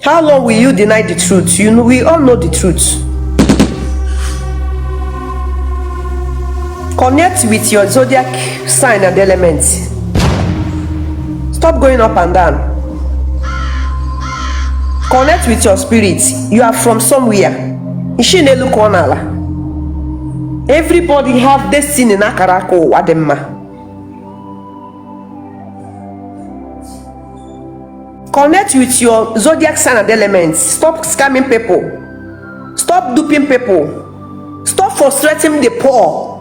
How long will you deny the truth? You know, we all know the truth. Connect with your zodiac sign and element. Stop going up and down. Connect with your spirit. You are from somewhere. Everybody have destiny in Akarako Wadema. Connect with your zodiac sign and elements. Stop scamming people. Stop duping people. Stop frustrating the poor.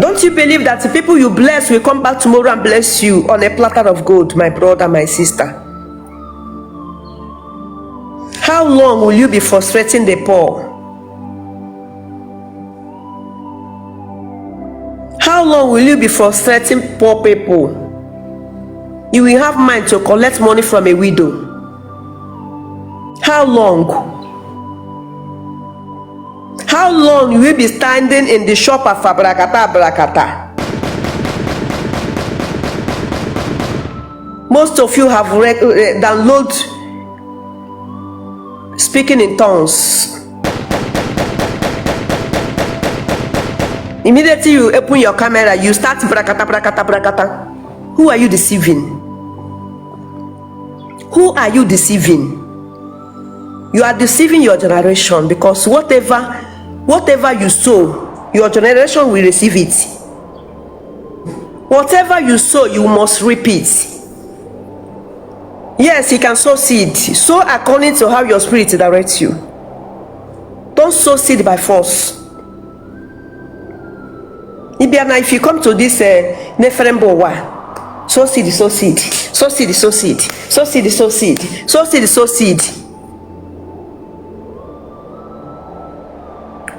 Don't you believe that the people you bless will come back tomorrow and bless you on a platter of gold, my brother, my sister? How long will you be frustrating the poor? How long will you be frustrating poor people? You will have mind to collect money from a widow. How long? How long will you be standing in the shop of Abrakata? Most of you have downloaded speaking in tongues. Immediately you open your camera, you start brakata. Who are you deceiving? Who are you deceiving? You are deceiving your generation, because whatever you sow, your generation will receive it. Whatever you sow, you must reap it. Yes, you can sow seed. Sow according to how your spirit directs you. Don't sow seed by force. If you come to this Nefrembowa, sow seed, sow seed, sow seed, sow seed, sow seed, sow seed, sow seed, sow seed.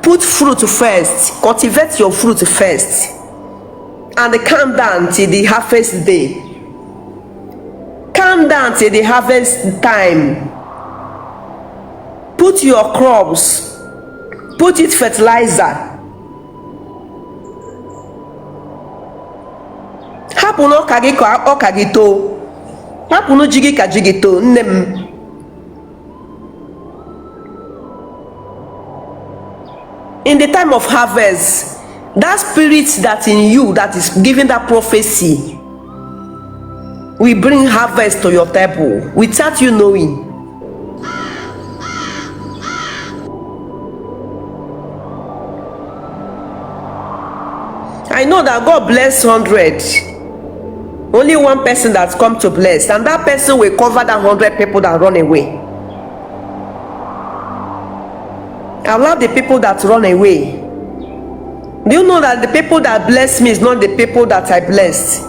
Put fruit first, cultivate your fruit first, and calm down till the harvest day. Calm down till the harvest time. Put your crops, put it fertilizer. Hapuno kagiko okagito. Hapuno jigi kajigito nem. In the time of harvest, that spirit that in you that is giving that prophecy will bring harvest to your table without you knowing. I know that God bless 100. Only one person that's come to bless, and that person will cover that 100 people that run away. I love the people that run away. Do you know that the people that bless me is not the people that I blessed?